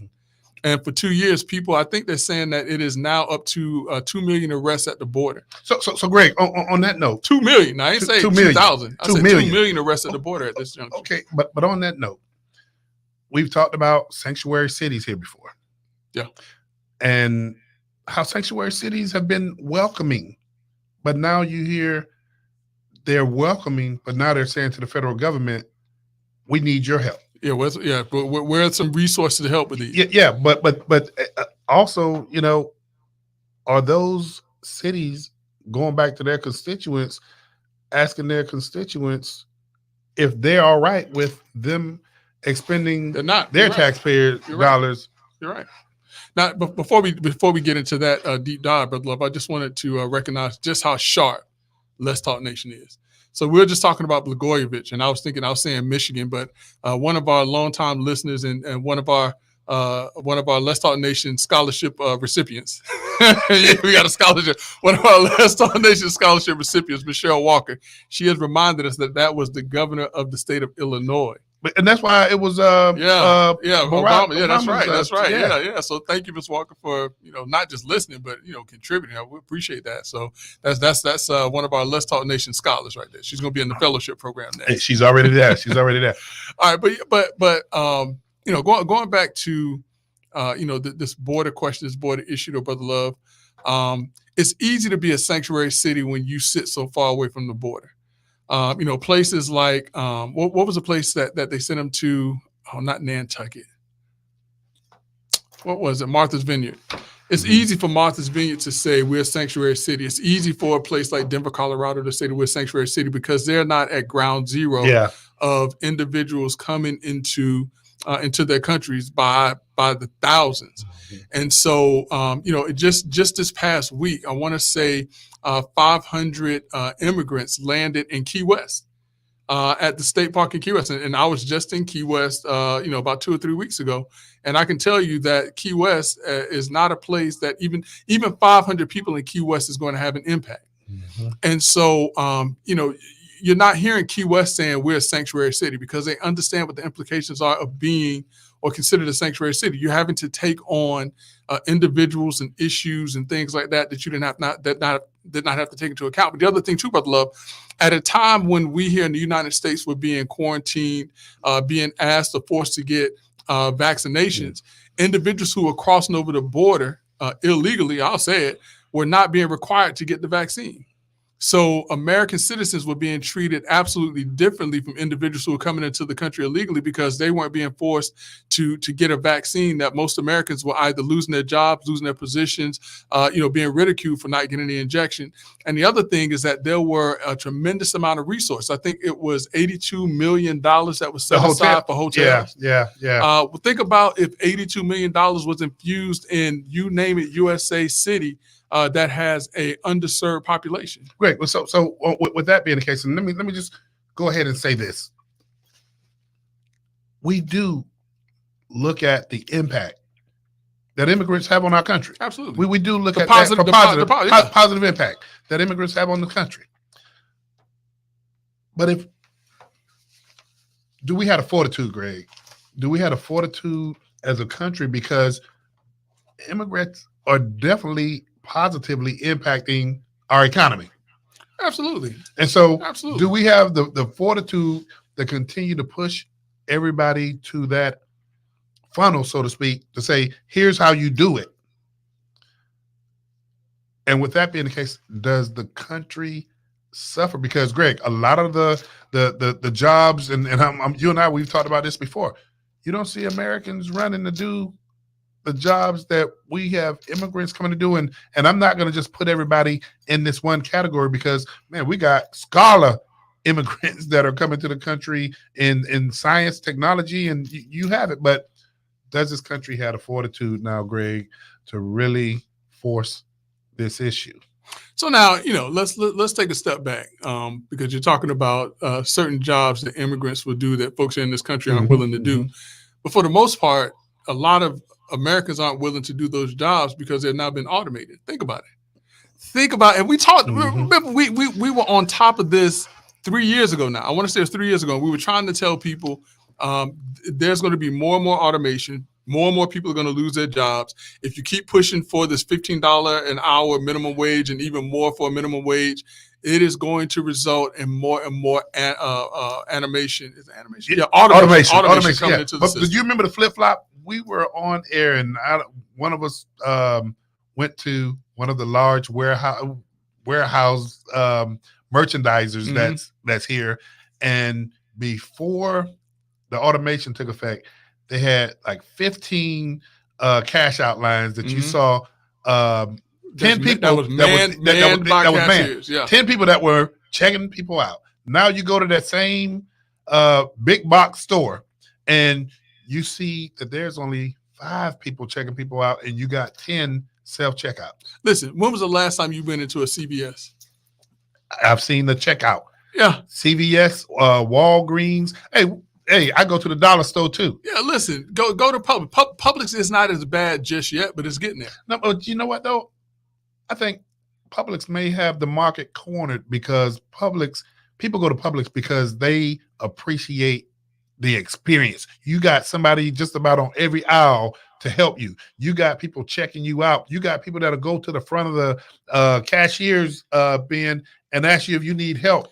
And for 2 years, people, I think they're saying that it is now up to 2 million arrests at the border. So Greg, on that note, 2 million. I ain't say 2,000. I said 2 million arrests at the border at this juncture. Okay, but on that note, we've talked about sanctuary cities here before. Yeah, and how sanctuary cities have been welcoming, but now you hear they're welcoming, but now they're saying to the federal government, "We need your help." But where are some resources to help with these? But also, are those cities going back to their constituents, asking their constituents if they're all right with them expending their taxpayer dollars? You're right. Now, before we get into that deep dive, Brother Love, I just wanted to recognize just how sharp Let's Talk Nation is. So we were just talking about Blagojevich, and I was saying Michigan, but one of our longtime listeners and one of our Let's Talk Nation scholarship recipients, we got a scholarship. One of our Let's Talk Nation scholarship recipients, Michelle Walker, she has reminded us that was the governor of the state of Illinois. And that's why it was Obama. Yeah, that's right. That's right. Yeah. So thank you, Ms. Walker, for not just listening, but contributing. We appreciate that. So that's one of our Let's Talk Nation scholars right there. She's going to be in the fellowship program next. She's already there. All right, but going back to this border question, this border issue, though, Brother Love, it's easy to be a sanctuary city when you sit so far away from the border. Places like what was the place that they sent him to? Oh, not Nantucket. What was it? Martha's Vineyard. It's easy for Martha's Vineyard to say we're a sanctuary city. It's easy for a place like Denver, Colorado to say that we're a sanctuary city because they're not at ground zero of individuals coming into their countries by the thousands. And so, just this past week, I want to say 500 immigrants landed in Key West at the state park in Key West. And I was just in Key West, about 2 or 3 weeks ago. And I can tell you that Key West is not a place that even 500 people in Key West is going to have an impact. And so, you're not hearing Key West saying we're a sanctuary city because they understand what the implications are of being or considered a sanctuary city. You're having to take on individuals and issues and things like that you did not have to take into account. But the other thing too, Brother Love, at a time when we here in the United States were being quarantined, being asked or forced to get vaccinations, individuals who were crossing over the border illegally, I'll say it, were not being required to get the vaccine. So American citizens were being treated absolutely differently from individuals who were coming into the country illegally because they weren't being forced to get a vaccine that most Americans were either losing their jobs, losing their positions, being ridiculed for not getting the injection. And the other thing is that there were a tremendous amount of resources. I think it was $82 million that was set aside for hotels. Yeah. Well, think about if $82 million was infused in, you name it, USA City, that has a underserved population. Great. Well, so with that being the case, and let me just go ahead and say this: we do look at the impact that immigrants have on our country. Absolutely, we do look at positive, that positive impact that immigrants have on the country. But do we have a fortitude, Greg? Do we have a fortitude as a country, because immigrants are definitely positively impacting our economy? Absolutely. And so absolutely, do we have the fortitude to continue to push everybody to that funnel, so to speak, to say, here's how you do it? And with that being the case, does the country suffer? Because, Greg, a lot of the jobs, and you and I, we've talked about this before, you don't see Americans running to do the jobs that we have immigrants coming to do. And I'm not going to just put everybody in this one category, because, man, we got scholar immigrants that are coming to the country in science, technology, and you have it. But does this country have a fortitude now, Greg, to really force this issue? So now, let's take a step back, because you're talking about certain jobs that immigrants will do that folks in this country aren't willing to do. But for the most part, a lot of Americans aren't willing to do those jobs because they've now been automated. Think about it. And we talked, remember, we were on top of this 3 years ago now. I want to say it was 3 years ago. We were trying to tell people there's going to be more and more automation. More and more people are going to lose their jobs. If you keep pushing for this $15 an hour minimum wage and even more for a minimum wage, it is going to result in more and more animation. Is it animation? Yeah, automation coming into the system. But do you remember the flip-flop? We were on air, and one of us went to one of the large warehouse merchandisers that's here, and before the automation took effect, they had like 15 cash out lines that you saw. 10 people that was manned. Yeah. 10 people that were checking people out. Now you go to that same big box store, and you see that there's only 5 people checking people out, and you got 10 self-checkouts. Listen, when was the last time you went into a CVS? I've seen the checkout. Yeah. CVS, Walgreens. Hey, I go to the dollar store too. Yeah, listen, go to Publix. Publix is not as bad just yet, but it's getting there. No, but you know what though? I think Publix may have the market cornered, because people go to Publix because they appreciate the experience. You got somebody just about on every aisle to help you. You got people checking you out. You got people that'll go to the front of the cashier's bin and ask you if you need help.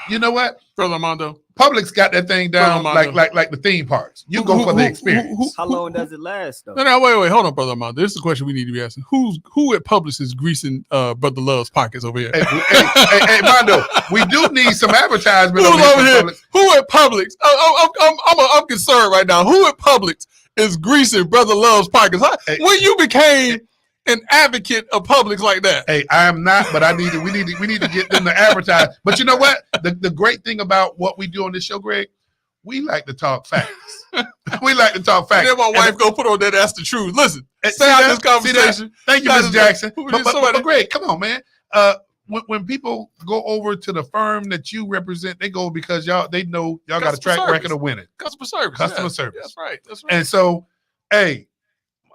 You know what, Brother Armando? Publix got that thing down like the theme parks. You go for the experience. How long does it last, though? No, wait, hold on, Brother Armando. This is the question we need to be asking. Who at Publix is greasing Brother Love's pockets over here? Hey, Mondo, we do need some advertisement over here. Who at Publix? I'm concerned right now. Who at Publix is greasing Brother Love's pockets? When you became an advocate of Publix like that? Hey, I am not, but we need to get them to advertise. But you know what? The great thing about what we do on this show, Greg, we like to talk facts. We like to talk facts. And then my wife go put on that. That's the truth. Listen, stay out this conversation. Thank you, Mr. Jackson. But Greg, come on, man. When people go over to the firm that you represent, they go because they know y'all got a track record of winning. Customer service. Customer service. That's right. And so, hey,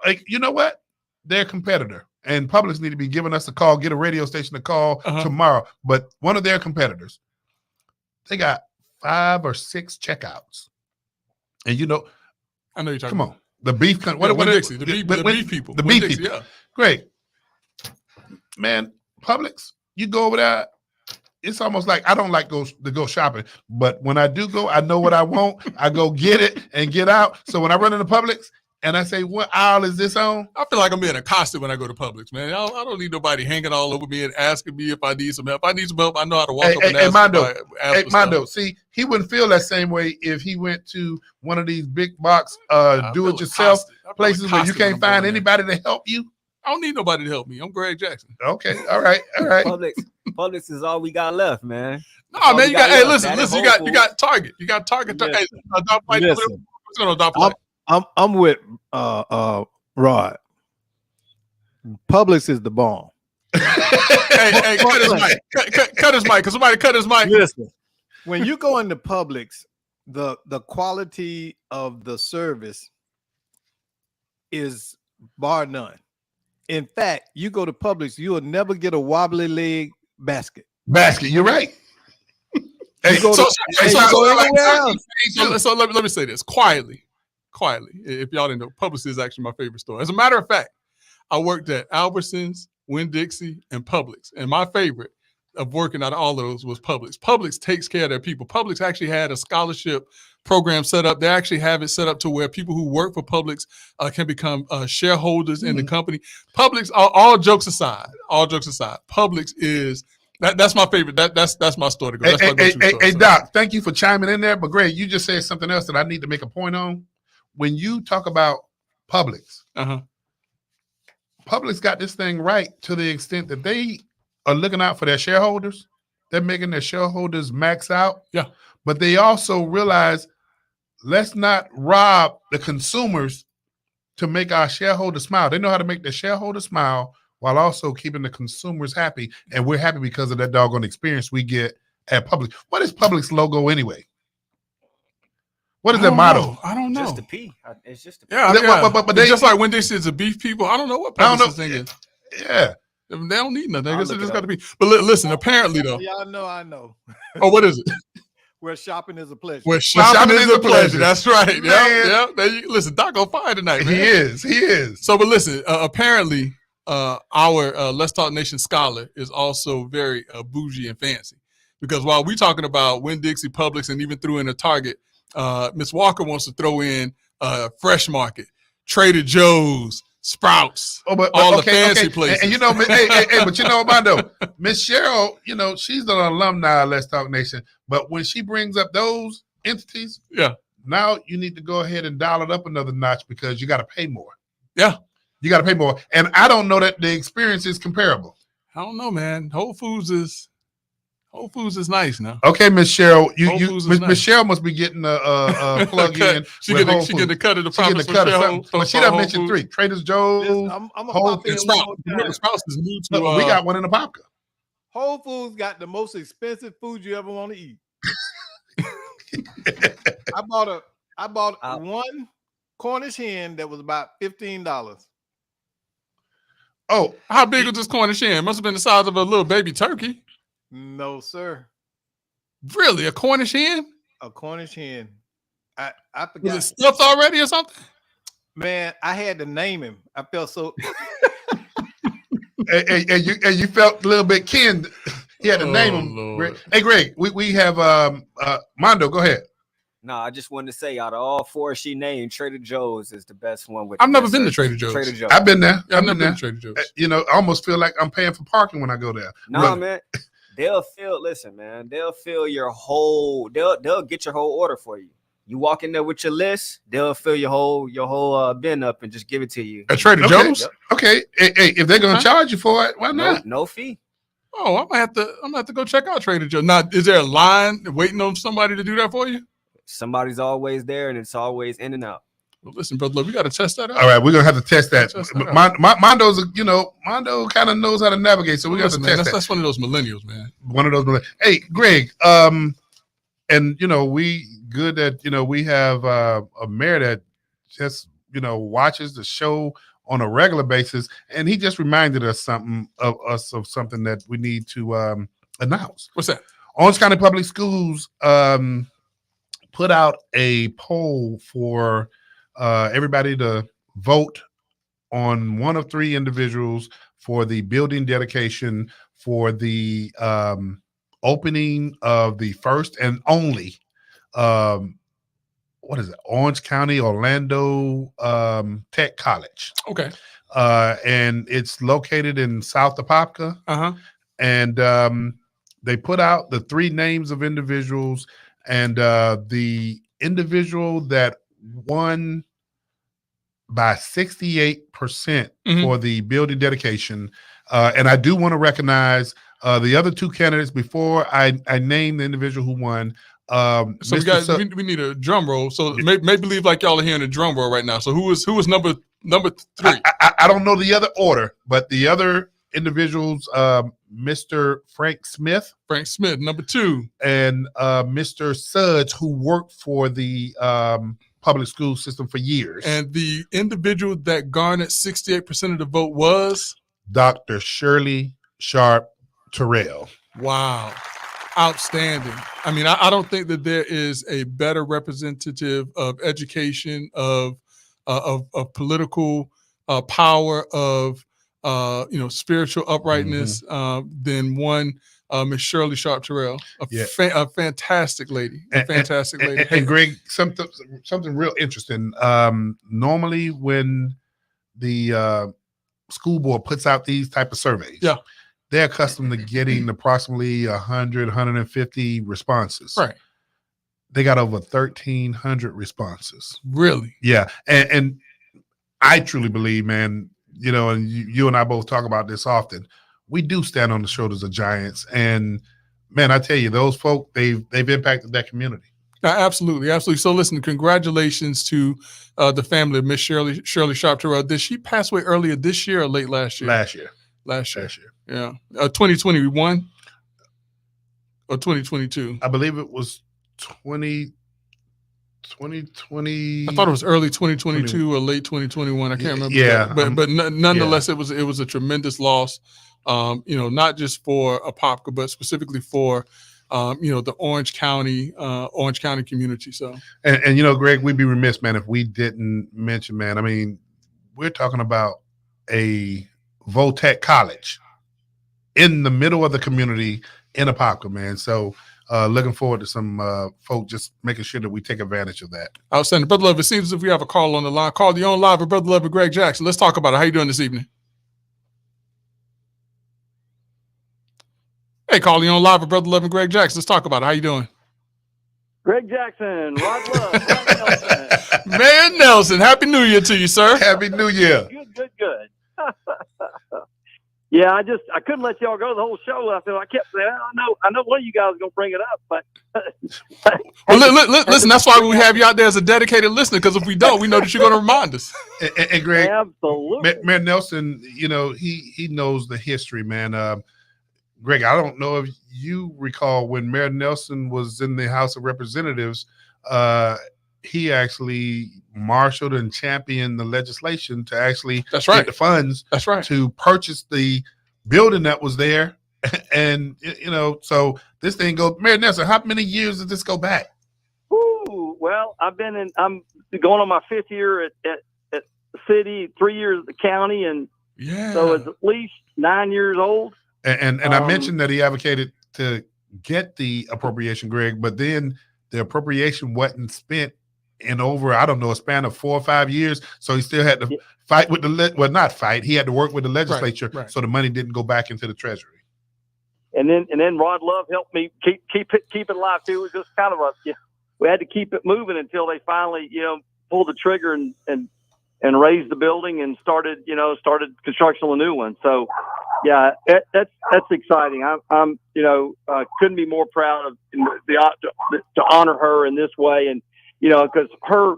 like, you know what? They're a competitor. and Publix need to be giving us a call, get a radio station to call tomorrow. But one of their competitors, they got 5 or 6 checkouts. And I know you're talking come on. The beef Dixie, the beef people. The beef Dixie, people. yeah. Great. Man, Publix, you go over there. It's almost like I don't like to go shopping, but when I do go, I know what I want. I go get it and get out. So when I run into Publix and I say, "What aisle is this on?" I feel like I'm being accosted when I go to Publix, man. I don't need nobody hanging all over me and asking me if I need some help. If I need some help, I know how to walk up and ask. Mondo, see, he wouldn't feel that same way if he went to one of these big box do-it-yourself places where you can't find anybody to help you. I don't need nobody to help me. I'm Greg Jackson. Okay, all right. Publix is all we got left, man. No, man, you got. Hey, listen. You got Target. You got Target. Hey, I'm with Rod. Publix is the bomb. hey, cut his mic. Cut his mic, because somebody cut his mic. Listen, when you go into Publix, the quality of the service is bar none. In fact, you go to Publix, you will never get a wobbly leg basket. You're right. So let me say this quietly. If y'all didn't know, Publix is actually my favorite store. As a matter of fact, I worked at Albertsons, Winn-Dixie, and Publix, and my favorite of working out of all of those was Publix. Publix takes care of their people. Publix actually had a scholarship program set up. They actually have it set up to where people who work for Publix can become shareholders in the company. Publix, all jokes aside, Publix is that's my favorite. That's my store to go. Hey, Doc, thank you for chiming in there. But Greg, you just said something else that I need to make a point on. When you talk about Publix, Publix got this thing right to the extent that they are looking out for their shareholders. They're making their shareholders max out. Yeah. But they also realize, let's not rob the consumers to make our shareholders smile. They know how to make the shareholders smile while also keeping the consumers happy. And we're happy because of that doggone experience we get at Publix. What is Publix logo anyway? What is their motto? I don't know. Just a P. It's just a P. Yeah. But they just like when they say it's a beef people. I don't know what Publix is thinking. Yeah. They don't need nothing. I guess it just got to be. But listen, apparently though. Y'all know I know. Oh, what is it? Where shopping is a pleasure. Where shopping is a pleasure. That's right. Yeah. Listen, Doc on fire tonight, man. He is. So, but listen, apparently our Let's Talk Nation scholar is also very bougie and fancy. Because while we're talking about Winn-Dixie, Publix, and even threw in a Target, Miss Walker wants to throw in Fresh Market, Trader Joe's, Sprouts, all the fancy places. And but you know, Mondo, Miss Cheryl, she's an alumni of Let's Talk Nation. But when she brings up those entities, now you need to go ahead and dial it up another notch because you got to pay more. Yeah. You got to pay more. And I don't know that the experience is comparable. I don't know, man. Whole Foods is nice now. Okay, Miss Cheryl, Miss Cheryl must be getting a plug in. She getting the cut of the profits. But she done mentioned 3: Trader Joe's, Whole Foods. Sprouts is new to. We got one in the Popka. Whole Foods got the most expensive food you ever want to eat. I bought one Cornish hen that was about $15. Oh, how big was this Cornish hen? Must have been the size of a little baby turkey. No, sir. Really? A Cornish hen? A Cornish hen. I forgot. Was it stuffed already or something? Man, I had to name him. I felt so. and you felt a little bit kin. He had to name him. Lord. Hey, Greg, we have Mondo. Go ahead. No, I just wanted to say, out of all 4 she named, Trader Joe's is the best one. I've never been to Trader Joe's. I've been there. I've never been to Trader Joe's. I almost feel like I'm paying for parking when I go there. No, man. They'll fill your whole. They'll get your whole order for you. You walk in there with your list, they'll fill your whole bin up and just give it to you. At Trader Joe's? Yep. Okay. Hey, if they're gonna charge you for it, why not? No fee. Oh, I'm gonna have to go check out Trader Joe's. Now, is there a line waiting on somebody to do that for you? Somebody's always there, and it's always in and out. Well, listen, brother, we got to test that out. All right, we're gonna have to test that. Mondo's, Mondo kind of knows how to navigate, so we got to test that. That's one of those millennials, man. One of those. Hey, Greg, and we good that we have a mayor that just watches the show on a regular basis, and he just reminded us of something that we need to announce. What's that? Orange County Public Schools put out a poll for everybody to vote on one of three individuals for the building dedication for the opening of the first and only Orange County Orlando Tech College. Okay. And it's located in South Apopka. Uh-huh. And they put out the three names of individuals, and the individual that won by 68% for the building dedication. And I do want to recognize the other two candidates before I name the individual who won. So we need a drum roll. So make believe like y'all are hearing a drum roll right now. So who was number three? I don't know the other order, but the other individuals, Mr. Frank Smith, number two, and Mr. Sudds, who worked for the public school system for years. And the individual that garnered 68% of the vote was Dr. Shirley Sharp Terrell. Wow. Outstanding. I mean, I don't think that there is a better representative of education, of political power, of spiritual uprightness than one Miss Shirley Sharp Terrell, a fantastic lady, fantastic lady. And Greg, something real interesting. Normally, when the school board puts out these type of surveys, they're accustomed to getting approximately 100, 150 responses. Right. They got over 1,300 responses. Really? Yeah. And I truly believe, man, and you and I both talk about this often, we do stand on the shoulders of giants. And, man, I tell you, those folk, they've impacted that community. Absolutely. Absolutely. So, listen, congratulations to the family of Miss Shirley Sharp Terrell. Did she pass away earlier this year or late last year? Last year. Yeah. 2021 or 2022? I believe it was 2020. I thought it was early 2022 or late 2021. I can't remember. Yeah. But nonetheless, it was a tremendous loss, not just for Apopka, but specifically for, the Orange County community. So, and Greg, we'd be remiss, man, if we didn't mention, man, I mean, we're talking about a Votech College in the middle of the community in Apopka, man. So looking forward to some folk just making sure that we take advantage of that. Outstanding. Brother Love, it seems as if we have a call on the line. Call you on live with Brother Love and Greg Jackson. Let's talk about it. How you doing this evening? Hey, call you on live with Brother Love and Greg Jackson. Let's talk about it. How you doing? Greg Jackson, Rod Love, Mayor Nelson. Mayor Nelson, Happy New Year to you, sir. Happy New Year. Good. Yeah, I couldn't let y'all go the whole show. I kept saying, I know one of you guys is gonna bring it up, but well, listen, that's why we have you out there as a dedicated listener, because if we don't, we know that you're gonna remind us. And Greg, absolutely, Mayor Nelson, he knows the history, man. Greg, I don't know if you recall when Mayor Nelson was in the House of Representatives, he actually marshaled and championed the legislation to actually get the funds to purchase the building that was there. And, so this thing goes, Mayor Nelson, how many years did this go back? Ooh, well, I'm going on my 5th year at the city, 3 years at the county. And so it's at least 9 years old. And I mentioned that he advocated to get the appropriation, Greg, but then the appropriation wasn't spent in over, I don't know, a span of 4 or 5 years. So he still had to fight with not fight. He had to work with the legislature. Right. So the money didn't go back into the treasury. And then Rod Love helped me keep it alive too. It was just kind of we had to keep it moving until they finally, pulled the trigger and raised the building and started construction on a new one. So yeah, that's exciting. I'm couldn't be more proud of to honor her in this way. And, because her,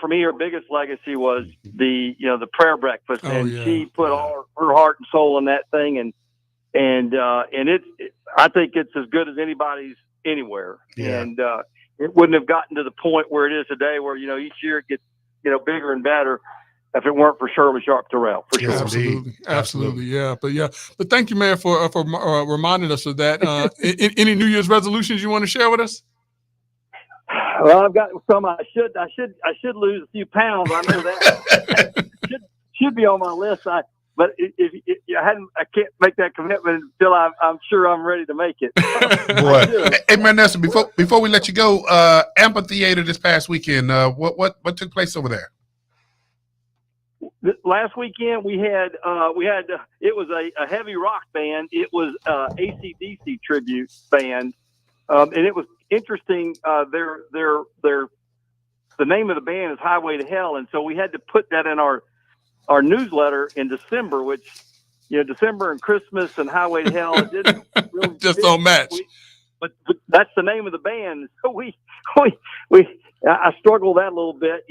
for me, her biggest legacy was the prayer breakfast, she put all her heart and soul in that thing. And I think it's as good as anybody's anywhere. Yeah. And it wouldn't have gotten to the point where it is today, where each year it gets bigger and better. if it weren't for Shirley Sharp Terrell, for Yes, sure. Absolutely, indeed. absolutely, yeah. But thank you, man, for reminding us of that. Any New Year's resolutions you want to share with us? Well, I've got some. I should lose a few pounds. I know that should be on my list. But if I can't make that commitment until I'm sure I'm ready to make it. Boy, hey man, Nelson, before we let you go, amphitheater this past weekend. What took place over there? Last weekend we had it was a heavy rock band. It was AC/DC tribute band, and it was interesting. The name of the band is Highway to Hell, and so we had to put that in our newsletter in December, which December and Christmas and Highway to Hell, it didn't really Just don't match. But that's the name of the band. So I struggled that a little bit,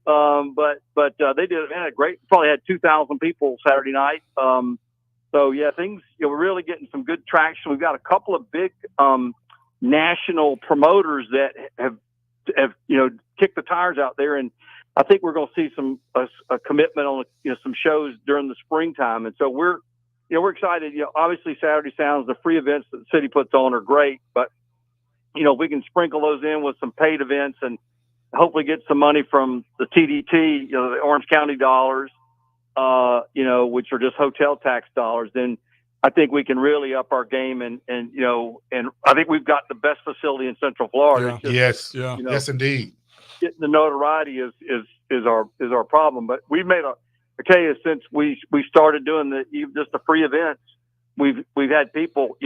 but they did a great. Probably had 2,000 people Saturday night. So yeah, things we're really getting some good traction. We've got a couple of big national promoters that have kicked the tires out there, and I think we're going to see a commitment on some shows during the springtime, and so we're excited. Obviously Saturday Sounds, the free events that the city puts on are great, but we can sprinkle those in with some paid events and hopefully get some money from the TDT, the Orange County dollars, which are just hotel tax dollars. Then I think we can really up our game, and I think we've got the best facility in Central Florida. Yes, yeah. Yes, indeed. Getting the notoriety is our problem. But we've made I tell you, since we started doing just the free events, we've had people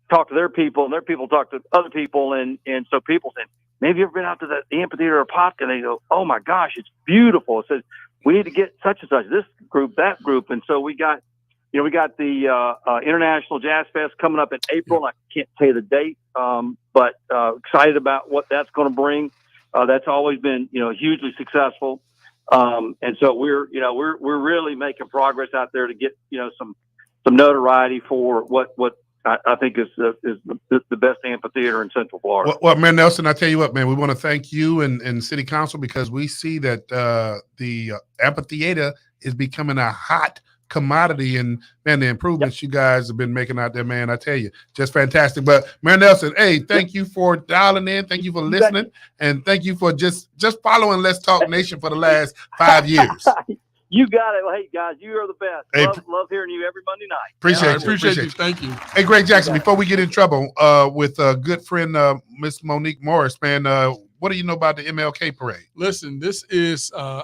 talk to their people, and their people talk to other people, and so people say, "Maybe you've ever been out to the amphitheater of Popka?" And they go, "Oh my gosh, it's beautiful." It says we need to get such and such, this group, that group, and so we got the International Jazz Fest coming up in April. I can't tell you the date, but excited about what that's going to bring. That's always been hugely successful, and so we're really making progress out there to get some notoriety for what I think is the best amphitheater in Central Florida. Well, man, Nelson, I tell you what, man, we want to thank you and City Council, because we see that the amphitheater is becoming a hot commodity, and man, the improvements you guys have been making out there, man, I tell you, just fantastic. But Mayor Nelson, hey, thank you for dialing in, thank you for listening, and thank you for just following Let's Talk Nation for the last 5 years. You got it. Well, hey guys, you are the best. Hey, love hearing you every Monday night. Appreciate you. Thank you. Hey, Greg Jackson, before we get in trouble with a good friend, Miss Monique Morris, man, what do you know about the MLK parade? Listen, this is I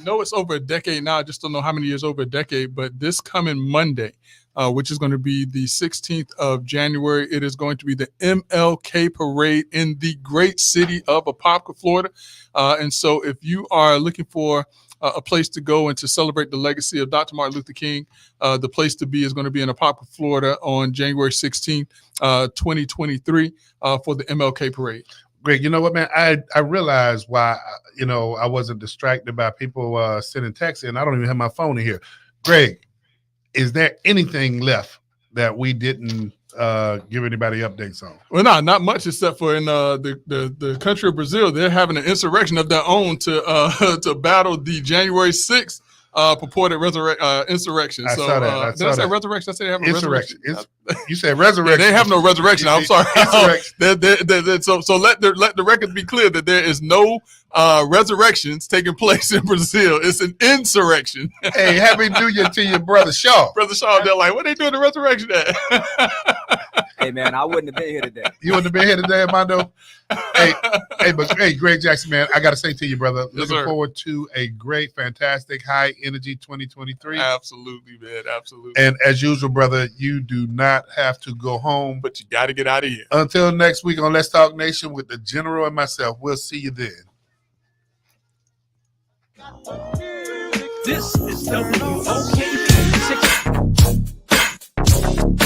know it's over a decade now. I just don't know how many years over a decade, but this coming Monday, which is going to be the 16th of January, it is going to be the MLK parade in the great city of Apopka, Florida. And so if you are looking for a place to go and to celebrate the legacy of Dr. Martin Luther King, the place to be is going to be in Apopka, Florida on January 16th, 2023 for the MLK parade. Greg, you know what, man? I realized why, I wasn't distracted by people sending texts in. I don't even have my phone in here. Greg, is there anything left that we didn't give anybody updates on? Well, not much, except for in the country of Brazil, they're having an insurrection of their own to battle the January 6th purported insurrection. I saw that. Did I say resurrection? I said they have a resurrection. You said resurrection. Yeah, they have no resurrection. I'm sorry. Insurrection. So let the record be clear that there is no resurrections taking place in Brazil. It's an insurrection. Hey, happy New Year to your brother Shaw. Brother Shaw, they're like, what are they doing the resurrection at? Hey man, I wouldn't have been here today. You wouldn't have been here today, Armando? Hey, Greg Jackson, man, I got to say to you, brother, looking forward to a great, fantastic, high energy 2023. Absolutely, man. Absolutely. And as usual, brother, you do not have to go home, but you got to get out of here. Until next week on Let's Talk Nation with the General and myself, we'll see you then. This is WOKP 6.